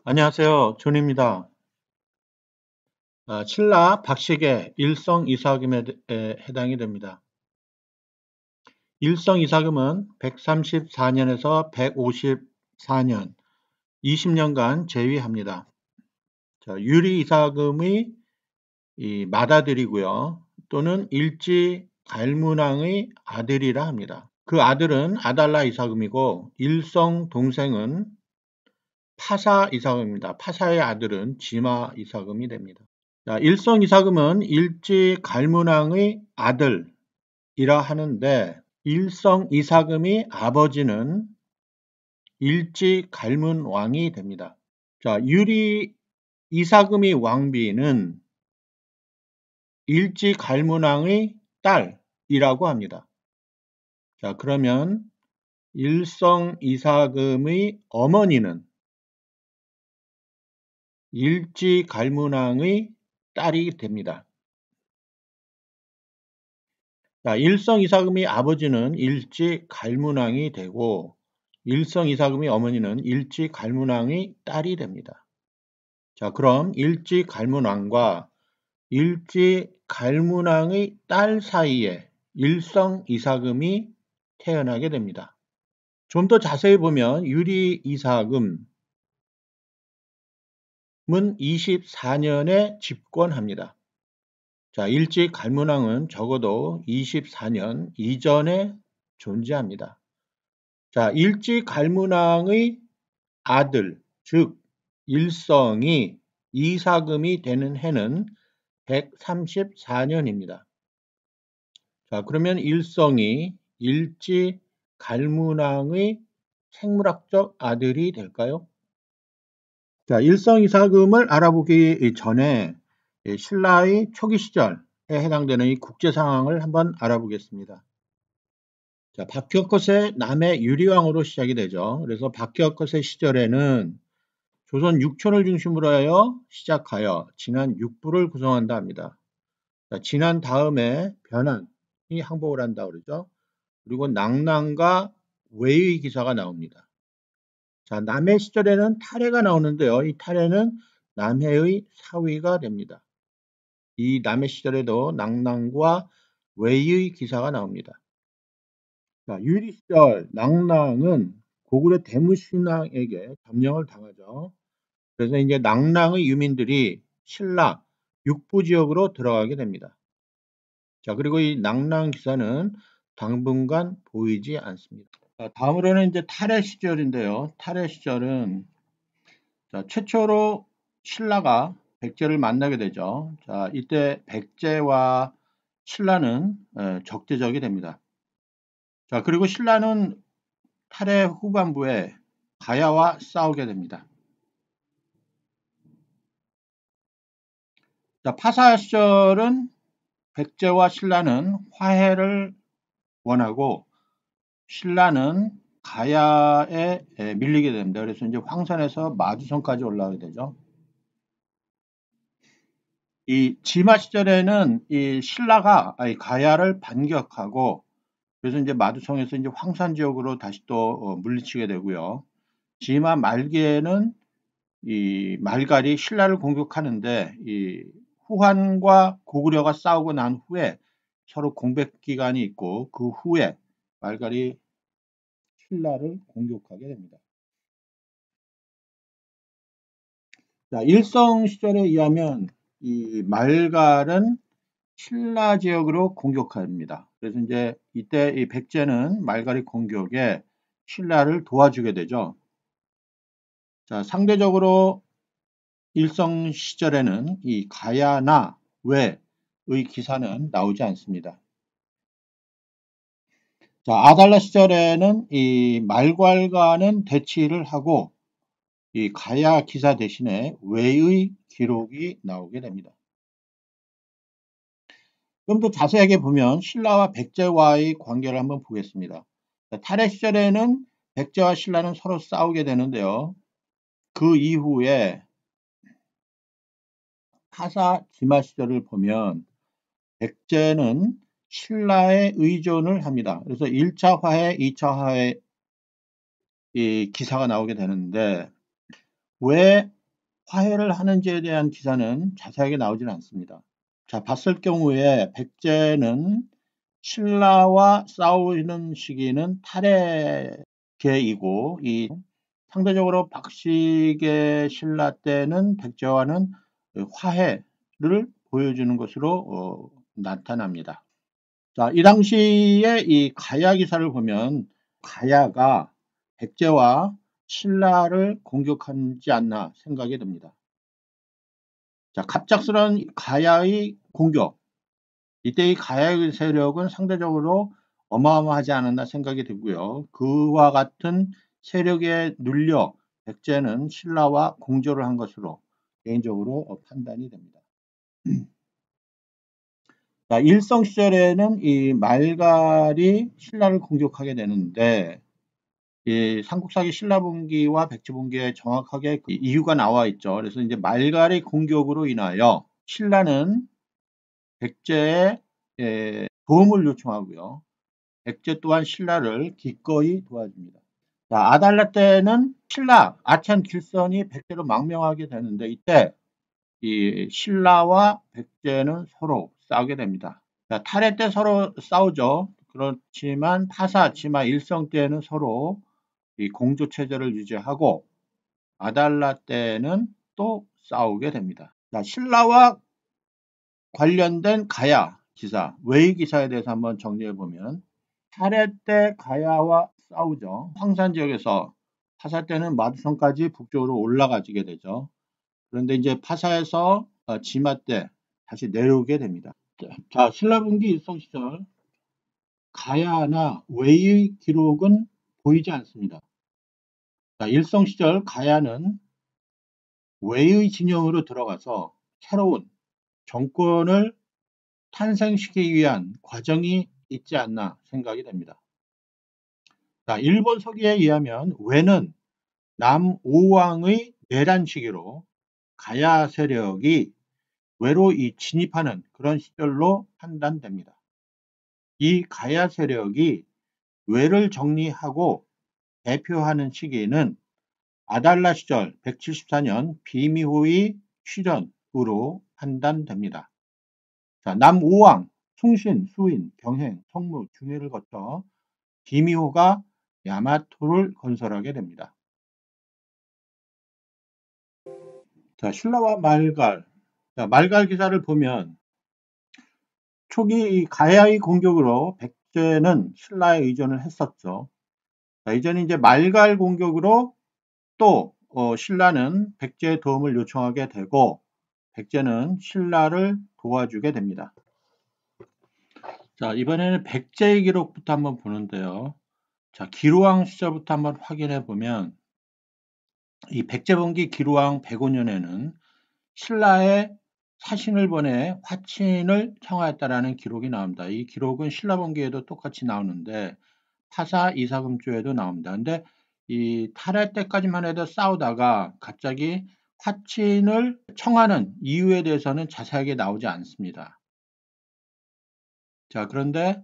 안녕하세요. 존입니다. 신라 박식의 일성이사금에 해당이 됩니다. 일성이사금은 134년에서 154년, 20년간 재위합니다. 유리이사금의 맏아들이고요. 또는 일지 갈문왕의 아들이라 합니다. 그 아들은 아달라 이사금이고 일성 동생은 파사 이사금입니다. 파사의 아들은 지마 이사금이 됩니다. 일성 이사금은 일지 갈문왕의 아들이라 하는데 일성 이사금의 아버지는 일지 갈문왕이 됩니다. 유리 이사금의 왕비는 일지 갈문왕의 딸이라고 합니다. 그러면 일성 이사금의 어머니는 일지 갈문왕의 딸이 됩니다. 일성 이사금의 아버지는 일지 갈문왕이 되고 일성 이사금의 어머니는 일지 갈문왕의 딸이 됩니다. 그럼 일지 갈문왕과 일지 갈문왕의 딸 사이에 일성 이사금이 태어나게 됩니다. 좀 더 자세히 보면 유리 이사금은 24년에 집권합니다. 일지 갈문왕은 적어도 24년 이전에 존재합니다. 일지 갈문왕의 아들, 즉 일성이 이사금이 되는 해는 134년입니다. 그러면 일성이 일지 갈문왕의 생물학적 아들이 될까요? 일성 이사금을 알아보기 전에 신라의 초기 시절에 해당되는 이 국제 상황을 한번 알아보겠습니다. 박혁거세 남해 유리왕으로 시작이 되죠. 그래서 박혁거세 시절에는 조선 육촌을 중심으로 하여 시작하여 진한 6부를 구성한다 합니다. 진한 다음에 변한이 항복을 한다 그러죠. 그리고 낭랑과 외의 기사가 나옵니다. 남해 시절에는 탈해가 나오는데요. 이 탈해는 남해의 사위가 됩니다. 이 남해 시절에도 낭랑과 외의 기사가 나옵니다. 유리 시절 낭랑은 고구려 대무신왕에게 점령을 당하죠. 그래서 이제 낭랑의 유민들이 신라 육부 지역으로 들어가게 됩니다. 그리고 이 낭랑 기사는 당분간 보이지 않습니다. 다음으로는 이제 탈해 시절인데요. 탈해 시절은 최초로 신라가 백제를 만나게 되죠. 이때 백제와 신라는 적대적이 됩니다. 그리고 신라는 탈해 후반부에 가야와 싸우게 됩니다. 파사 시절은 백제와 신라는 화해를 원하고 신라는 가야에 밀리게 됩니다. 그래서 이제 황선에서 마주성까지 올라가게 되죠. 이 지마 시절에는 이 신라가 가야를 반격하고 그래서 이제 마두성에서 이제 황산 지역으로 다시 또 물리치게 되고요. 지마 말기에는 이 말갈이 신라를 공격하는데 이 후한과 고구려가 싸우고 난 후에 서로 공백 기간이 있고 그 후에 말갈이 신라를 공격하게 됩니다. 일성 시절에 의하면 이 말갈은 신라 지역으로 공격합니다. 그래서 이제 이때 이 백제는 말갈이 공격에 신라를 도와주게 되죠. 상대적으로 일성 시절에는 이 가야나 외의 기사는 나오지 않습니다. 아달라 시절에는 이 말갈과는 대치를 하고 이 가야 기사 대신에 외의 기록이 나오게 됩니다. 좀 더 자세하게 보면 신라와 백제와의 관계를 한번 보겠습니다. 탈해 시절에는 백제와 신라는 서로 싸우게 되는데요. 그 이후에 파사 지마 시절을 보면 백제는 신라에 의존을 합니다. 그래서 1차 화해, 2차 화해 이 기사가 나오게 되는데 왜 화해를 하는지에 대한 기사는 자세하게 나오지는 않습니다. 자, 봤을 경우에 백제는 신라와 싸우는 시기는 탈해계이고, 상대적으로 박식의 신라 때는 백제와는 화해를 보여주는 것으로 나타납니다. 자, 이 당시에 이 가야 기사를 보면 가야가 백제와 신라를 공격하지 않나 생각이 듭니다. 자, 갑작스런 가야의 공격. 이때 이 가야의 세력은 상대적으로 어마어마하지 않았나 생각이 들고요. 그와 같은 세력에 눌려 백제는 신라와 공조를 한 것으로 개인적으로 판단이 됩니다. 자, 일성 시절에는 이 말갈이 신라를 공격하게 되는데, 이 삼국사기 신라분기와 백제분기에 정확하게 그 이유가 나와 있죠. 그래서 이제 말갈의 공격으로 인하여 신라는 백제에 도움을 요청하고요. 백제 또한 신라를 기꺼이 도와줍니다. 자, 아달라 때는 신라, 아찬 길선이 백제로 망명하게 되는데 이때 이 신라와 백제는 서로 싸우게 됩니다. 자, 탈해 때 서로 싸우죠. 그렇지만 파사, 치마, 일성 때는 서로 이 공조 체제를 유지하고 아달라 때는 또 싸우게 됩니다. 자, 신라와 관련된 가야 기사, 웨이 기사에 대해서 한번 정리해 보면 탈해 때 가야와 싸우죠. 황산 지역에서 파사 때는 마두성까지 북쪽으로 올라가지게 되죠. 그런데 이제 파사에서 지마 때 다시 내려오게 됩니다. 자, 신라분기 일성 시절 가야나 웨이의 기록은 보이지 않습니다. 자, 일성 시절 가야는 웨이의 진영으로 들어가서 새로운 정권을 탄생시키기 위한 과정이 있지 않나 생각이 됩니다. 자, 일본 서기에 의하면 웨는 남오왕의 내란 시기로 가야 세력이 외로 진입하는 그런 시절로 판단됩니다. 이 가야 세력이 외를 정리하고 대표하는 시기는 아달라 시절 174년 비미호의 출현으로 판단됩니다. 자, 남오왕, 충신, 수인, 병행, 성무, 중해를 거쳐 비미호가 야마토를 건설하게 됩니다. 자, 신라와 말갈. 자, 말갈 기사를 보면 초기 가야의 공격으로 백제는 신라에 의존을 했었죠. 자, 이제는 이제 말갈 공격으로 또 신라는 백제의 도움을 요청하게 되고 백제는 신라를 도와주게 됩니다. 자, 이번에는 백제의 기록부터 한번 보는데요. 자, 기루왕 시절부터 한번 확인해 보면 이 백제분기 기루왕 105년에는 신라에 사신을 보내 화친을 청하였다라는 기록이 나옵니다. 이 기록은 신라분기에도 똑같이 나오는데 파사 이사금조에도 나옵니다. 근데 이 탈해 때까지만 해도 싸우다가 갑자기 화친을 청하는 이유에 대해서는 자세하게 나오지 않습니다. 자, 그런데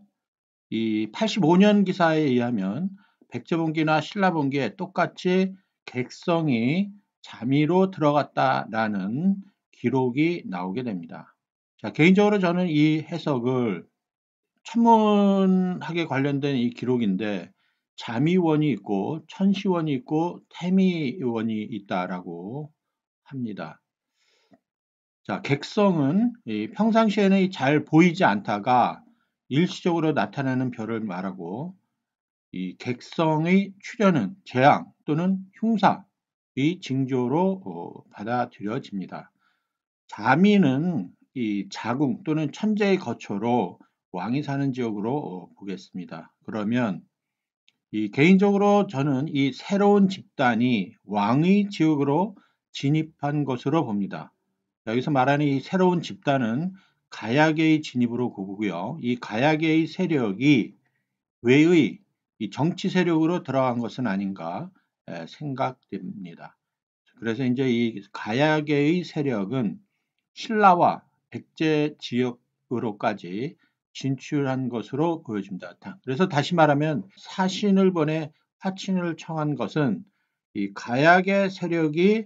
이 85년 기사에 의하면 백제분기나 신라분기에 똑같이 객성이 자미로 들어갔다라는 기록이 나오게 됩니다. 자, 개인적으로 저는 이 해석을 천문학에 관련된 이 기록인데 자미원이 있고 천시원이 있고 태미원이 있다라고 합니다. 자, 객성은 평상시에는 잘 보이지 않다가 일시적으로 나타나는 별을 말하고 이 객성의 출현은 재앙 또는 흉사의 징조로 받아들여집니다. 자미는 이 자궁 또는 천재의 거처로 왕이 사는 지역으로 보겠습니다. 그러면 개인적으로 저는 이 새로운 집단이 왕의 지역으로 진입한 것으로 봅니다. 여기서 말하는 이 새로운 집단은 가야계의 진입으로 보고요. 이 가야계의 세력이 외의 이 정치 세력으로 들어간 것은 아닌가 생각됩니다. 그래서 이제 이 가야계의 세력은 신라와 백제 지역으로까지 진출한 것으로 보여집니다. 그래서 다시 말하면 사신을 보내 화친을 청한 것은 이 가야계 세력이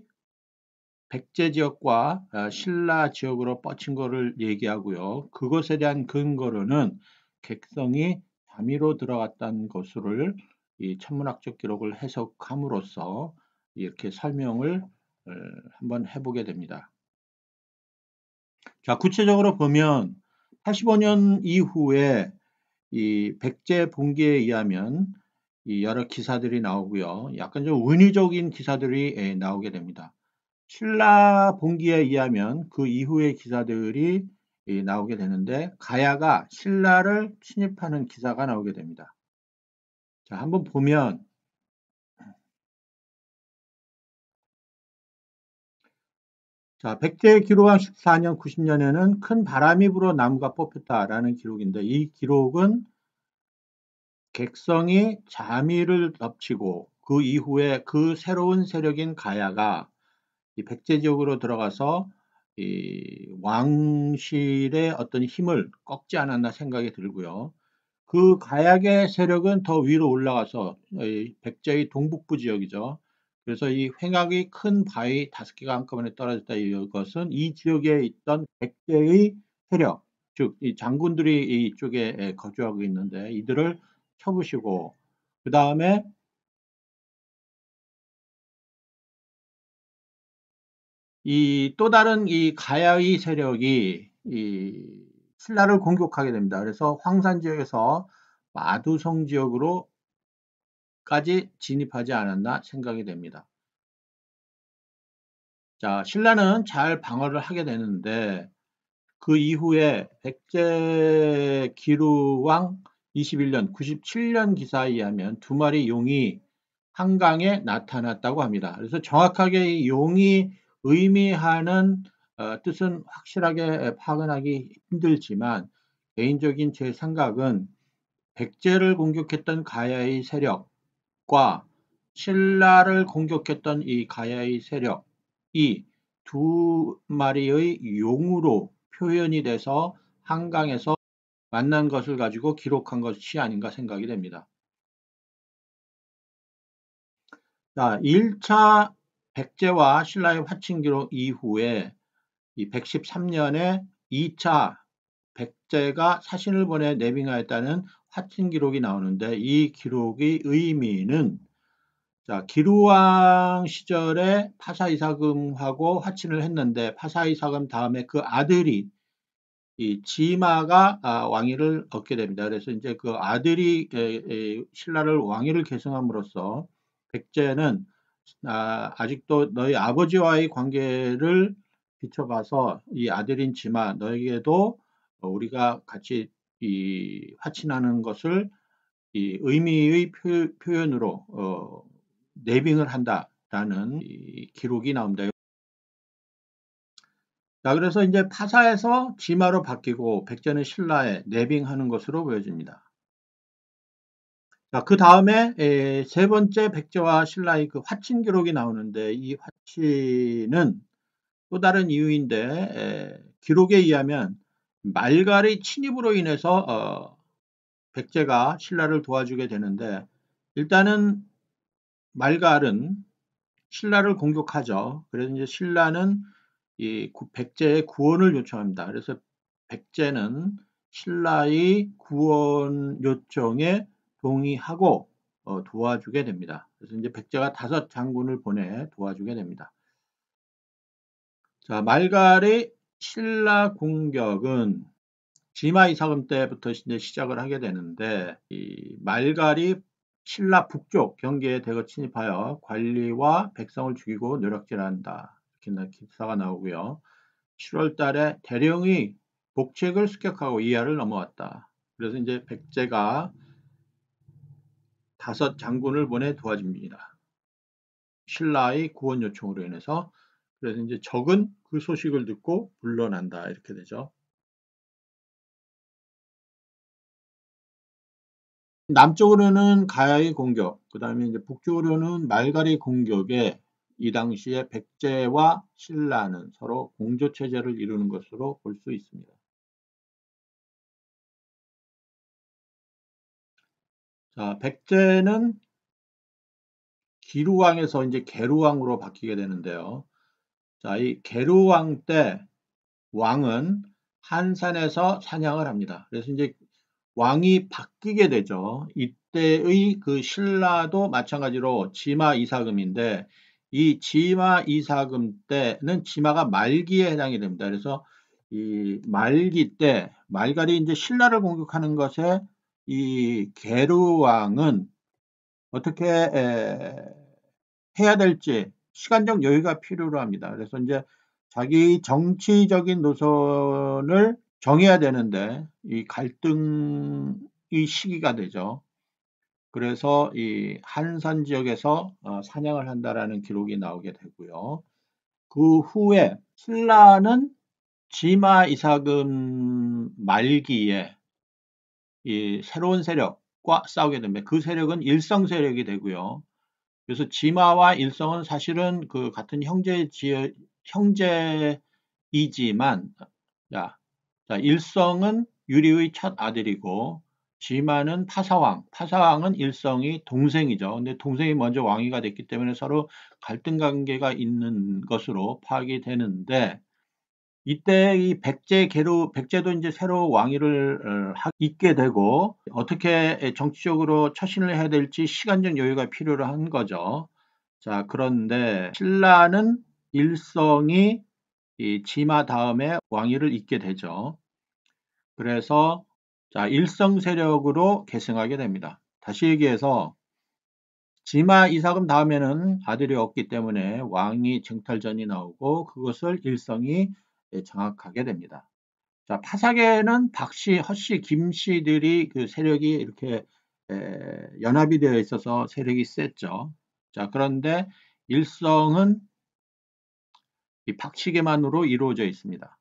백제 지역과 신라 지역으로 뻗친 거를 얘기하고요. 그것에 대한 근거로는 객성이 잠이로 들어갔다는 것을 이 천문학적 기록을 해석함으로써 이렇게 설명을 한번 해보게 됩니다. 자, 구체적으로 보면 85년 이후에 이 백제 봉기에 의하면 이 여러 기사들이 나오고요. 약간 좀 은유적인 기사들이 나오게 됩니다. 신라 봉기에 의하면 그 이후의 기사들이 나오게 되는데 가야가 신라를 침입하는 기사가 나오게 됩니다. 자, 한번 보면 자, 백제 기록왕 14년 90년에는 큰 바람이 불어 나무가 뽑혔다라는 기록인데 이 기록은 객성이 자미를 덮치고 그 이후에 그 새로운 세력인 가야가 이 백제 지역으로 들어가서 이 왕실의 어떤 힘을 꺾지 않았나 생각이 들고요. 그 가약의 세력은 더 위로 올라가서 백제의 동북부 지역이죠. 그래서 이 횡악이 큰 바위 5개가 한꺼번에 떨어졌다 이것은 이 지역에 있던 백제의 세력, 즉 이 장군들이 이쪽에 거주하고 있는데 이들을 쳐부시고 그 다음에 이 또 다른 이 가야의 세력이 이 신라를 공격하게 됩니다. 그래서 황산 지역에서 마두성 지역으로까지 진입하지 않았나 생각이 됩니다. 자, 신라는 잘 방어를 하게 되는데 그 이후에 백제 기루왕 21년 97년 기사에 의하면 두 마리 용이 한강에 나타났다고 합니다. 그래서 정확하게 이 용이 의미하는 뜻은 확실하게 파악하기 힘들지만 개인적인 제 생각은 백제를 공격했던 가야의 세력과 신라를 공격했던 이 가야의 세력이 두 마리의 용으로 표현이 돼서 한강에서 만난 것을 가지고 기록한 것이 아닌가 생각이 됩니다. 자, 1차 백제와 신라의 화친 기록 이후에 이 113년에 2차 백제가 사신을 보내 내빙하였다는 화친 기록이 나오는데 이 기록의 의미는 자, 기루왕 시절에 파사이사금하고 화친을 했는데 파사이사금 다음에 그 아들이 이 지마가 왕위를 얻게 됩니다. 그래서 이제 그 아들이 신라를 왕위를 계승함으로써 백제는 아직도 너희 아버지와의 관계를 비춰봐서 이 아들인 지마 너에게도 우리가 같이 이 화친하는 것을 이 의미의 표현으로 내빙을 한다라는 이 기록이 나옵니다. 자, 그래서 이제 파사에서 지마로 바뀌고 백제는 신라에 내빙하는 것으로 보여집니다. 자, 그 다음에 세 번째 백제와 신라의 그 화친 기록이 나오는데 이 화친은 또 다른 이유인데 기록에 의하면 말갈의 침입으로 인해서 백제가 신라를 도와주게 되는데 일단은 말갈은 신라를 공격하죠. 그래서 이제 신라는 이 백제의 구원을 요청합니다. 그래서 백제는 신라의 구원 요청에 동의하고 도와주게 됩니다. 그래서 이제 백제가 5장군을 보내 도와주게 됩니다. 자, 말갈의 신라 공격은 지마 이사금 때부터 이제 시작을 하게 되는데 이 말갈이 신라 북쪽 경계에 대거 침입하여 관리와 백성을 죽이고 노략질한다. 이렇게 기사가 나오고요. 7월 달에 대령이 복책을 습격하고 이하를 넘어왔다. 그래서 이제 백제가 5장군을 보내 도와줍니다. 신라의 구원 요청으로 인해서 그래서 이제 적은 그 소식을 듣고 물러난다 이렇게 되죠. 남쪽으로는 가야의 공격, 그 다음에 이제 북쪽으로는 말갈의 공격에 이 당시에 백제와 신라는 서로 공조 체제를 이루는 것으로 볼 수 있습니다. 자, 백제는 기루왕에서 이제 계루왕으로 바뀌게 되는데요. 자, 이 계루왕 때 왕은 한산에서 사냥을 합니다. 그래서 이제 왕이 바뀌게 되죠. 이때의 그 신라도 마찬가지로 지마 이사금인데 이 지마 이사금 때는 지마가 말기에 해당이 됩니다. 그래서 이 말기 때 말갈이 이제 신라를 공격하는 것에 이 계루왕은 어떻게 해야 될지 시간적 여유가 필요로 합니다. 그래서 이제 자기 정치적인 노선을 정해야 되는데 이 갈등의 시기가 되죠. 그래서 이 한산 지역에서 사냥을 한다라는 기록이 나오게 되고요. 그 후에 신라는 지마 이사금 말기에 이 새로운 세력과 싸우게 됩니다. 그 세력은 일성 세력이 되고요. 그래서 지마와 일성은 사실은 그 같은 형제이지만, 자, 일성은 유리의 첫 아들이고, 지마는 파사왕은 일성이 동생이죠. 근데 동생이 먼저 왕위가 됐기 때문에 서로 갈등 관계가 있는 것으로 파악이 되는데, 이때 이 백제도 이제 새로 왕위를 잇게 되고 어떻게 정치적으로 처신을 해야 될지 시간적 여유가 필요로 한 거죠. 자, 그런데 신라는 일성이 이 지마 다음에 왕위를 잇게 되죠. 그래서 자, 일성 세력으로 계승하게 됩니다. 다시 얘기해서 지마 이사금 다음에는 아들이 없기 때문에 왕위 쟁탈전이 나오고 그것을 일성이 장악하게 됩니다. 자, 파사계는 박씨, 허씨, 김씨들이 그 세력이 이렇게 연합이 되어 있어서 세력이 셌죠. 자, 그런데 일성은 이 박씨계만으로 이루어져 있습니다.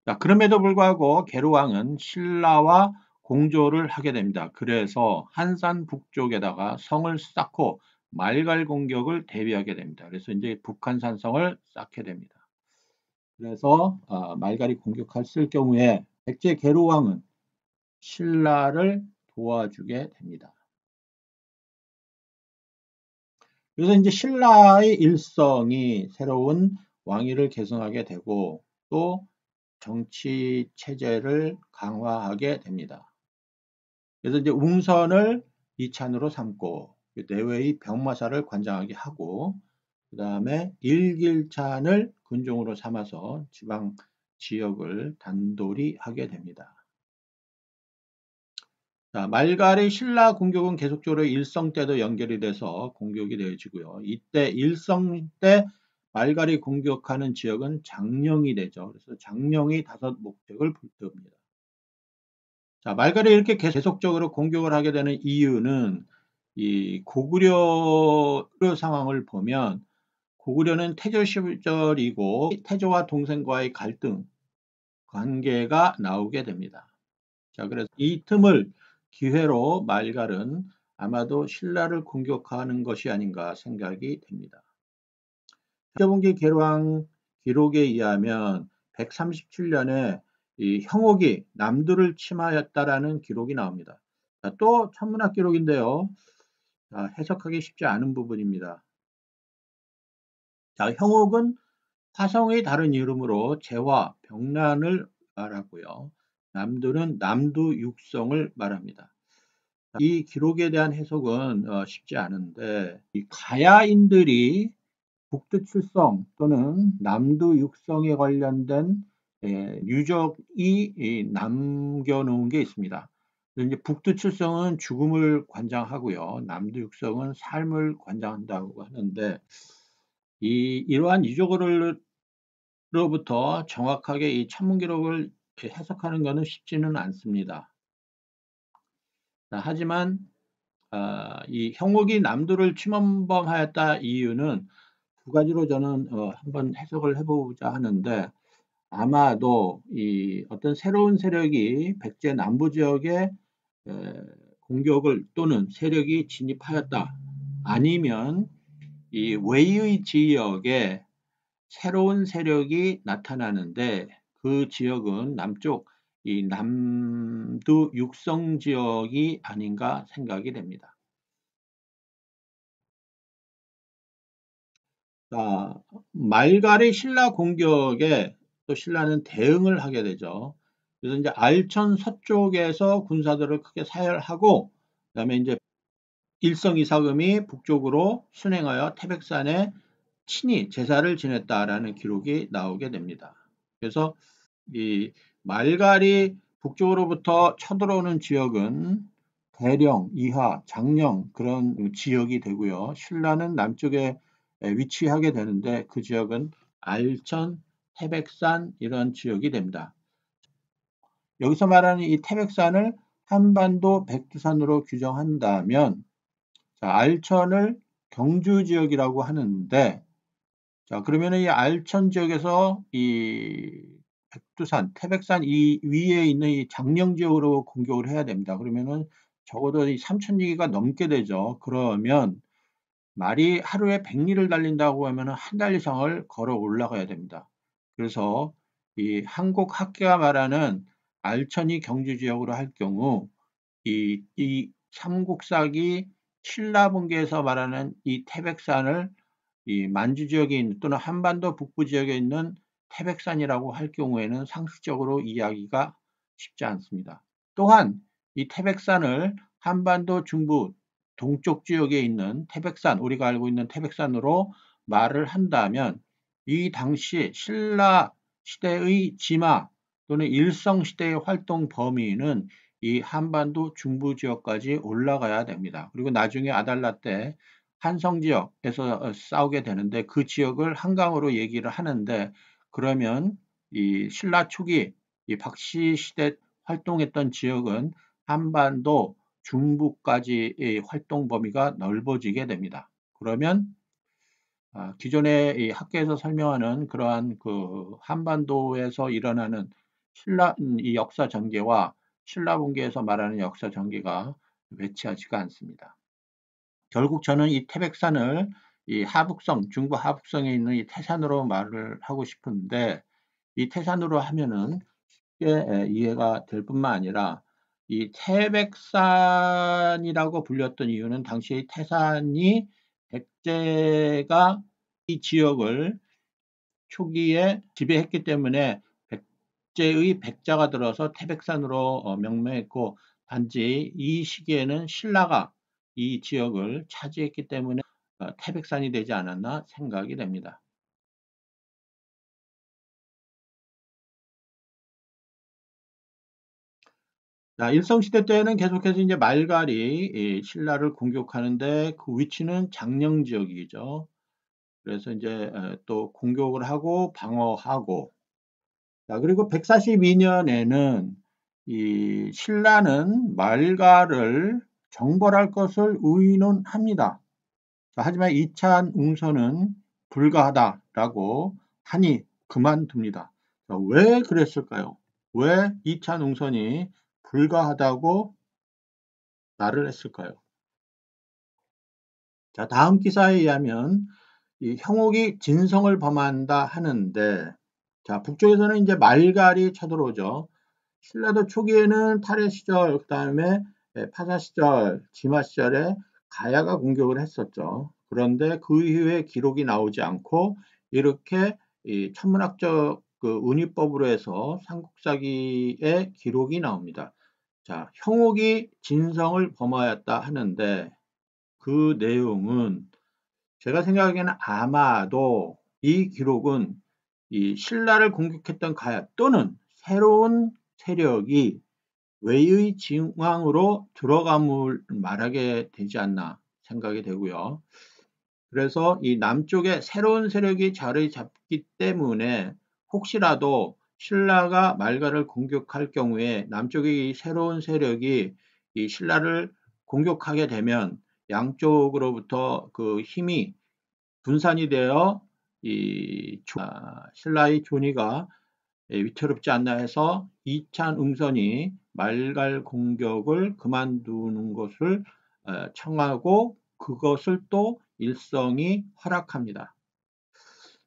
자, 그럼에도 불구하고 계루왕은 신라와 공조를 하게 됩니다. 그래서 한산 북쪽에다가 성을 쌓고 말갈 공격을 대비하게 됩니다. 그래서 이제 북한산성을 쌓게 됩니다. 그래서 말갈이 공격했을 경우에 백제 계루왕은 신라를 도와주게 됩니다. 그래서 이제 신라의 일성이 새로운 왕위를 계승하게 되고 또 정치 체제를 강화하게 됩니다. 그래서 이제 웅선을 이찬으로 삼고 내외의 병마사를 관장하게 하고 그 다음에 일길찬을 군종으로 삼아서 지방 지역을 단돌이 하게 됩니다. 자, 말갈의 신라 공격은 계속적으로 일성 때도 연결이 돼서 공격이 되어지고요. 이때 일성 때 말갈이 공격하는 지역은 장령이 되죠. 그래서 장령이 5목적을 불태웁니다. 자, 말갈이 이렇게 계속적으로 공격을 하게 되는 이유는 이 고구려 상황을 보면 고구려는 태조 시절이고 태조와 동생과의 갈등 관계가 나오게 됩니다. 자, 그래서 이 틈을 기회로 말갈은 아마도 신라를 공격하는 것이 아닌가 생각이 됩니다. 태조bun기 계룡 기록에 의하면 137년에 이 형옥이 남두를 침하였다라는 기록이 나옵니다. 자, 또 천문학 기록인데요. 자, 해석하기 쉽지 않은 부분입니다. 자, 형옥은 화성의 다른 이름으로 재화, 병란을 말하고요. 남두는 남두 육성을 말합니다. 이 기록에 대한 해석은 쉽지 않은데 이 가야인들이 북두칠성 또는 남두육성에 관련된 유적이 남겨놓은 게 있습니다. 이제 북두칠성은 죽음을 관장하고요. 남두육성은 삶을 관장한다고 하는데 이러한 유적으로부터 정확하게 이 천문기록을 해석하는 것은 쉽지는 않습니다. 하지만 이 형옥이 남도를 침범하였다 이유는 두 가지로 저는 한번 해석을 해보자 하는데 아마도 이 어떤 새로운 세력이 백제 남부 지역에 공격을 또는 세력이 진입하였다 아니면 이 웨이의 지역에 새로운 세력이 나타나는데 그 지역은 남쪽 이 남두 육성 지역이 아닌가 생각이 됩니다. 자, 말갈이 신라 공격에 또 신라는 대응을 하게 되죠. 그래서 이제 알천 서쪽에서 군사들을 크게 사열하고, 그다음에 이제 일성 이사금이 북쪽으로 순행하여 태백산에 친히 제사를 지냈다라는 기록이 나오게 됩니다. 그래서 이 말갈이 북쪽으로부터 쳐들어오는 지역은 대령, 이하, 장령 그런 지역이 되고요. 신라는 남쪽에 위치하게 되는데 그 지역은 알천, 태백산 이런 지역이 됩니다. 여기서 말하는 이 태백산을 한반도 백두산으로 규정한다면 자, 알천을 경주 지역이라고 하는데 자, 그러면 이 알천 지역에서 이 백두산, 태백산 이 위에 있는 이 장령 지역으로 공격을 해야 됩니다. 그러면은 적어도 이 3,000리가 넘게 되죠. 그러면 말이 하루에 100리를 달린다고 하면은 한 달 이상을 걸어 올라가야 됩니다. 그래서 이 한국 학계가 말하는 알천이 경주 지역으로 할 경우 이 삼국사기 신라분계에서 말하는 이 태백산을 이 만주 지역에 있는 또는 한반도 북부 지역에 있는 태백산이라고 할 경우에는 상식적으로 이해하기가 쉽지 않습니다. 또한 이 태백산을 한반도 중부 동쪽 지역에 있는 태백산, 우리가 알고 있는 태백산으로 말을 한다면 이 당시 신라 시대의 진화 또는 일성 시대의 활동 범위는 이 한반도 중부 지역까지 올라가야 됩니다. 그리고 나중에 아달라 때 한성 지역에서 싸우게 되는데 그 지역을 한강으로 얘기를 하는데 그러면 이 신라 초기 이 박씨 시대 활동했던 지역은 한반도 중부까지의 활동 범위가 넓어지게 됩니다. 그러면 기존의 이 학계에서 설명하는 그러한 그 한반도에서 일어나는 이 역사 전개와 신라분계에서 말하는 역사 전개가 매치하지가 않습니다. 결국 저는 이 태백산을 이 하북성, 중부 하북성에 있는 이 태산으로 말을 하고 싶은데 이 태산으로 하면은 쉽게 이해가 될 뿐만 아니라 이 태백산이라고 불렸던 이유는 당시 태산이 백제가 이 지역을 초기에 지배했기 때문에 백제의 백자가 들어서 태백산으로 명명했고 단지 이 시기에는 신라가 이 지역을 차지했기 때문에 태백산이 되지 않았나 생각이 됩니다. 자, 일성시대 때는 계속해서 이제 말갈이 이 신라를 공격하는데 그 위치는 장령 지역이죠. 그래서 이제 또 공격을 하고 방어하고 자, 그리고 142년에는 이 신라는 말갈을 정벌할 것을 의논합니다. 자, 하지만 이찬 웅선은 불가하다라고 하니 그만둡니다. 자, 왜 그랬을까요? 왜 이찬 웅선이 불가하다고 말을 했을까요? 자, 다음 기사에 의하면 이 형옥이 진성을 범한다 하는데 자, 북쪽에서는 이제 말갈이 쳐들어오죠. 신라도 초기에는 탈해 시절, 그다음에 파사 시절, 진화 시절에 가야가 공격을 했었죠. 그런데 그 이후에 기록이 나오지 않고 이렇게 이 천문학적 그 운이법으로 해서 삼국사기의 기록이 나옵니다. 자, 형옥이 진성을 범하였다 하는데 그 내용은 제가 생각하기에는 아마도 이 기록은 이 신라를 공격했던 가야 또는 새로운 세력이 외의 진왕으로 들어감을 말하게 되지 않나 생각이 되고요. 그래서 이 남쪽에 새로운 세력이 자리 잡기 때문에 혹시라도 신라가 말갈을 공격할 경우에 남쪽의 이 새로운 세력이 이 신라를 공격하게 되면 양쪽으로부터 그 힘이 분산이 되어 이 신라의 존의가 위태롭지 않나 해서 이찬 응선이 말갈 공격을 그만두는 것을 청하고 그것을 또 일성이 허락합니다.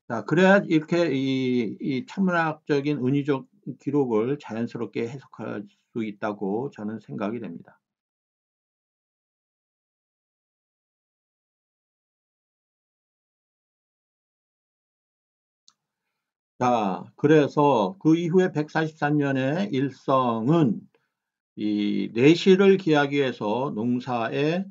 자, 그래야 이렇게 이 천문학적인 은유적 기록을 자연스럽게 해석할 수 있다고 저는 생각이 됩니다. 자, 그래서 그 이후에 143년에 일성은 이 내실을 기하기 위해서 농사에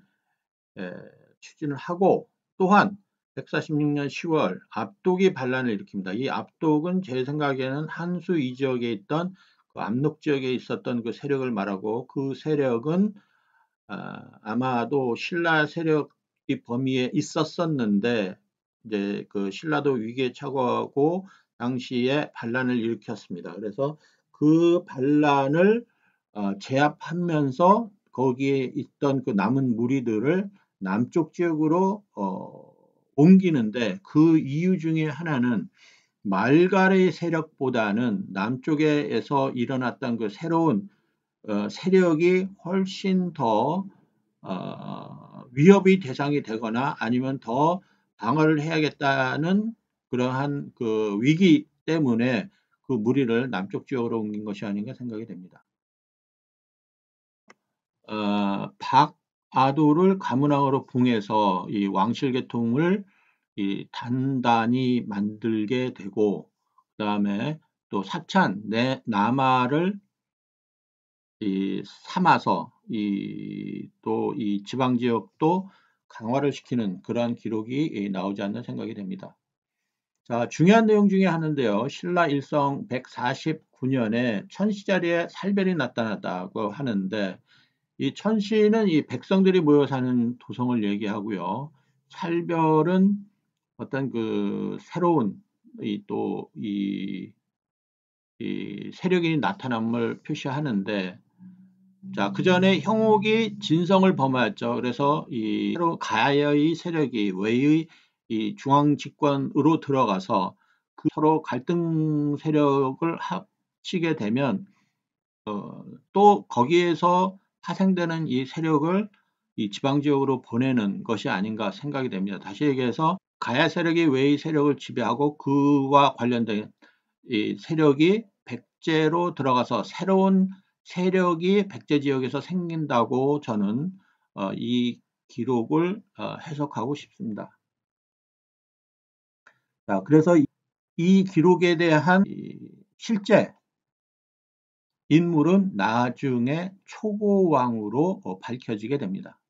추진을 하고 또한 146년 10월 압독이 반란을 일으킵니다. 이 압독은 제 생각에는 한수 이 지역에 있던 그 압록 지역에 있었던 그 세력을 말하고 그 세력은 아마도 신라 세력이 범위에 있었었는데 이제 그 신라도 위기에 처하고 당시에 반란을 일으켰습니다. 그래서 그 반란을 제압하면서 거기에 있던 그 남은 무리들을 남쪽 지역으로 옮기는데 그 이유 중에 하나는 말갈의 세력보다는 남쪽에서 일어났던 그 새로운 세력이 훨씬 더 위협의 대상이 되거나 아니면 더 방어를 해야겠다는 그러한 그 위기 때문에 그 무리를 남쪽 지역으로 옮긴 것이 아닌가 생각이 됩니다. 박아도를 가문왕으로 붕해서 이 왕실계통을 이 단단히 만들게 되고 그 다음에 또 사찬 남하를 삼아서 또 이 지방 지역도 강화를 시키는 그러한 기록이 나오지 않는 생각이 됩니다. 자, 중요한 내용 중에 하나인데요. 신라 일성 149년에 천시 자리에 살별이 나타났다고 하는데 이 천시는 이 백성들이 모여 사는 도성을 얘기하고요. 살별은 어떤 그 새로운 이 세력이 나타남을 표시하는데 자, 그 전에 형옥이 진성을 범하였죠. 그래서 이 가야의 세력이 외의 이 중앙 집권으로 들어가서 그 서로 갈등 세력을 합치게 되면 또 거기에서 파생되는 이 세력을 이 지방 지역으로 보내는 것이 아닌가 생각이 됩니다. 다시 얘기해서 가야 세력이 외의 세력을 지배하고 그와 관련된 이 세력이 백제로 들어가서 새로운 세력이 백제 지역에서 생긴다고 저는 이 기록을 해석하고 싶습니다. 자, 그래서 이 기록에 대한 실제 인물은 나중에 초고왕으로 밝혀지게 됩니다.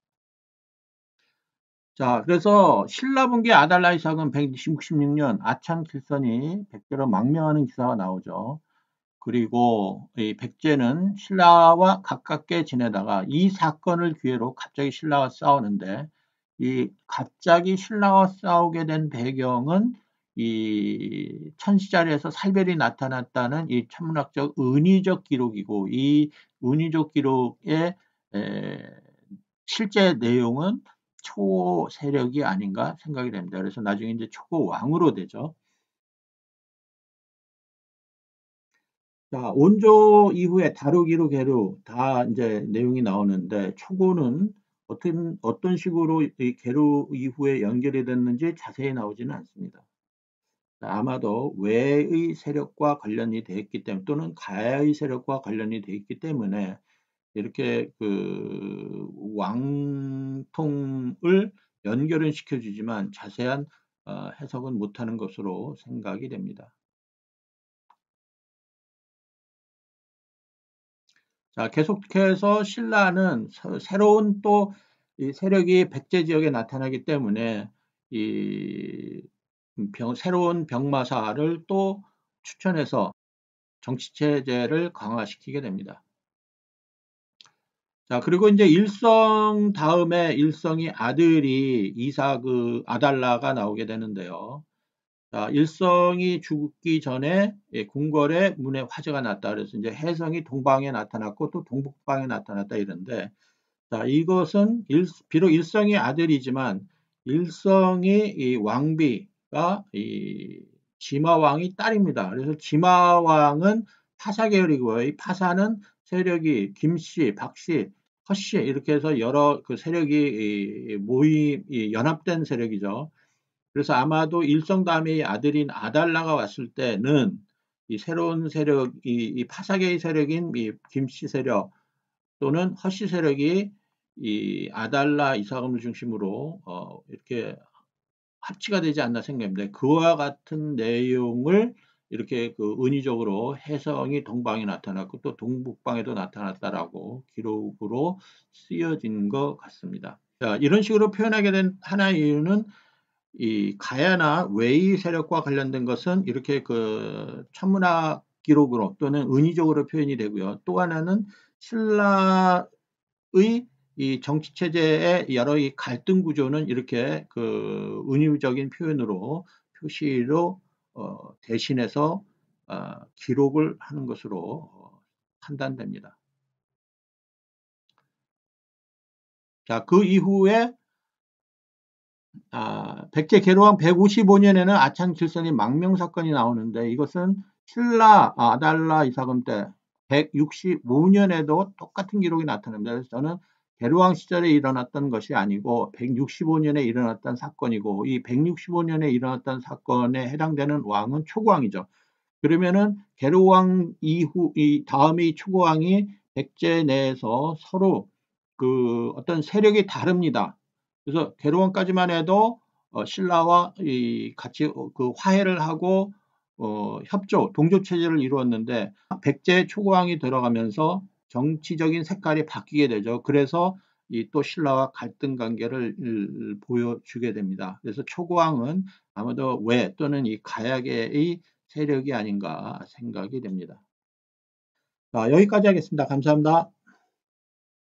자, 그래서 신라분기 아달라이삭은 166년 아참 길선이 백제로 망명하는 기사가 나오죠. 그리고 이 백제는 신라와 가깝게 지내다가 이 사건을 기회로 갑자기 신라와 싸우는데 이 갑자기 신라와 싸우게 된 배경은 이 천시자리에서 살별이 나타났다는 이 천문학적 은위적 기록이고 이 은위적 기록의 실제 내용은 초 세력이 아닌가 생각이 됩니다. 그래서 나중에 이제 초고 왕으로 되죠. 자, 온조 이후에 다루기로 계류 다 이제 내용이 나오는데 초고는 어떤 식으로 이 계류 이후에 연결이 됐는지 자세히 나오지는 않습니다. 아마도 외의 세력과 관련이 되어 있기 때문에 또는 가야의 세력과 관련이 되어 있기 때문에 이렇게 그 왕통을 연결은 시켜주지만 자세한 해석은 못하는 것으로 생각이 됩니다. 자, 계속해서 신라는 새로운 또 이 세력이 백제 지역에 나타나기 때문에 이 새로운 병마사를 또 추천해서 정치체제를 강화시키게 됩니다. 자, 그리고 이제 일성 다음에 일성이 아들이 아달라가 나오게 되는데요. 자, 일성이 죽기 전에 궁궐에 문에 화재가 났다. 그래서 이제 혜성이 동방에 나타났고 또 동북방에 나타났다 이런데 자, 이것은 비록 일성이 아들이지만 일성이 이 왕비가 이 지마왕이 딸입니다. 그래서 지마왕은 파사 계열이고요. 이 파사는 세력이 김씨, 박씨, 허씨 이렇게 해서 여러 그 세력이 연합된 세력이죠. 그래서 아마도 일성 다음에 아들인 아달라가 왔을 때는 이 새로운 세력, 이 파사계의 세력인 이 김씨 세력 또는 허씨 세력이 이 아달라 이사금을 중심으로 이렇게 합치가 되지 않나 생각합니다. 그와 같은 내용을 이렇게 그 은유적으로 해성이 동방에 나타났고 또 동북방에도 나타났다라고 기록으로 쓰여진 것 같습니다. 자, 이런 식으로 표현하게 된 하나의 이유는 이 가야나 웨이 세력과 관련된 것은 이렇게 그 천문학 기록으로 또는 은유적으로 표현이 되고요. 또 하나는 신라의 이 정치 체제의 여러 이 갈등 구조는 이렇게 그 은유적인 표현으로 표시로 대신해서 기록을 하는 것으로 판단됩니다. 자, 그 이후에 백제 개로왕 155년에는 아창칠선이 망명사건이 나오는데 이것은 신라 아달라 이사금 때 165년에도 똑같은 기록이 나타납니다. 그래서 저는 개로왕 시절에 일어났던 것이 아니고 165년에 일어났던 사건이고 이 165년에 일어났던 사건에 해당되는 왕은 초고왕이죠. 그러면은 개로왕 이후 이 다음이 초고왕이 백제 내에서 서로 그 어떤 세력이 다릅니다. 그래서 개로왕까지만 해도 신라와 같이 그 화해를 하고 협조, 동조 체제를 이루었는데 백제 초고왕이 들어가면서 정치적인 색깔이 바뀌게 되죠. 그래서 이 또 신라와 갈등 관계를 보여주게 됩니다. 그래서 초고왕은 아마도 외 또는 이 가야계의 세력이 아닌가 생각이 됩니다. 자, 여기까지 하겠습니다. 감사합니다.